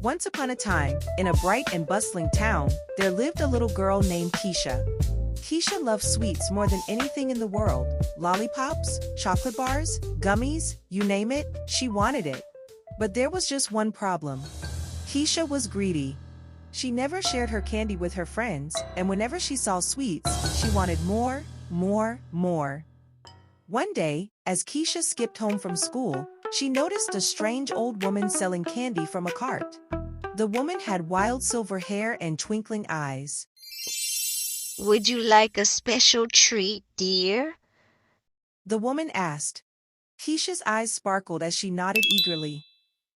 Once upon a time, in a bright and bustling town, there lived a little girl named Keisha. Keisha loved sweets more than anything in the world. Lollipops, chocolate bars, gummies, you name it, she wanted it. But there was just one problem. Keisha was greedy. She never shared her candy with her friends, and whenever she saw sweets, she wanted more, more, more. One day, as Keisha skipped home from school, she noticed a strange old woman selling candy from a cart. The woman had wild silver hair and twinkling eyes. Would you like a special treat, dear? The woman asked. Keisha's eyes sparkled as she nodded eagerly.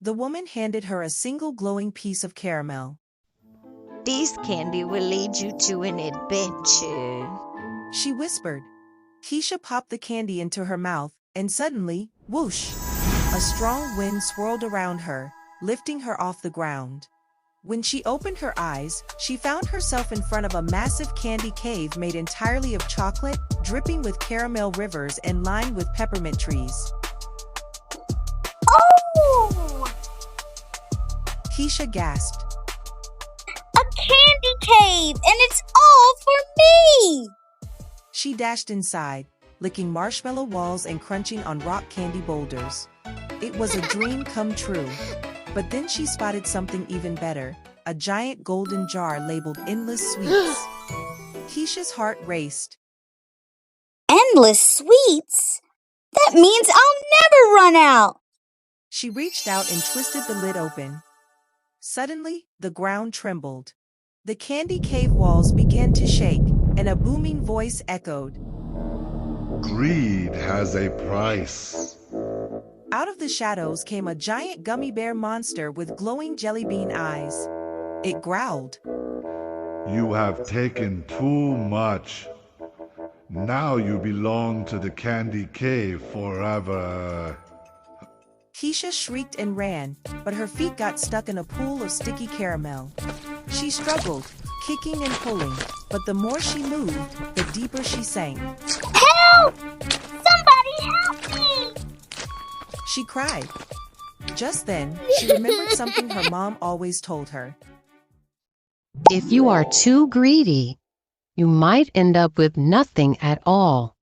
The woman handed her a single glowing piece of caramel. This candy will lead you to an adventure, She whispered. Keisha popped the candy into her mouth, and suddenly, whoosh! A strong wind swirled around her, lifting her off the ground. When she opened her eyes, she found herself in front of a massive candy cave made entirely of chocolate, dripping with caramel rivers and lined with peppermint trees. Oh! Keisha gasped. A candy cave, and it's all for me! She dashed inside, licking marshmallow walls and crunching on rock candy boulders. It was a dream come true. But then she spotted something even better, a giant golden jar labeled Endless Sweets. Keisha's heart raced. Endless sweets? That means I'll never run out! She reached out and twisted the lid open. Suddenly, the ground trembled. The candy cave walls began to shake, and a booming voice echoed. Greed has a price. Out of the shadows came a giant gummy bear monster with glowing jelly bean eyes. It growled. You have taken too much. Now you belong to the candy cave forever. Keisha shrieked and ran, but her feet got stuck in a pool of sticky caramel. She struggled, kicking and pulling, but the more she moved, the deeper she sank. Help! Somebody help me! She cried. Just then, she remembered something her mom always told her. If you are too greedy, you might end up with nothing at all.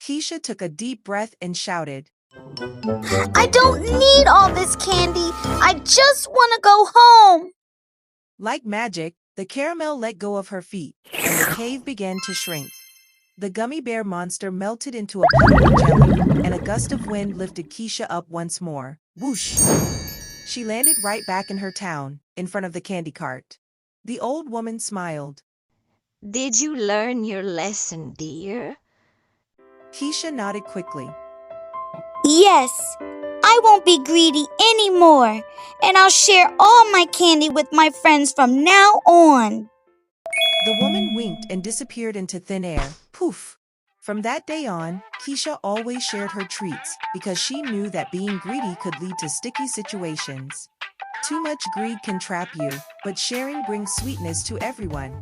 Keisha took a deep breath and shouted. I don't need all this candy. I just want to go home. Like magic, the caramel let go of her feet, and the cave began to shrink. The gummy bear monster melted into a puddle of jelly, and a gust of wind lifted Keisha up once more. Whoosh! She landed right back in her town, in front of the candy cart. The old woman smiled. Did you learn your lesson, dear? Keisha nodded quickly. Yes, I won't be greedy anymore, and I'll share all my candy with my friends from now on. The woman winked and disappeared into thin air. Poof! From that day on, Keisha always shared her treats because she knew that being greedy could lead to sticky situations. Too much greed can trap you, but sharing brings sweetness to everyone.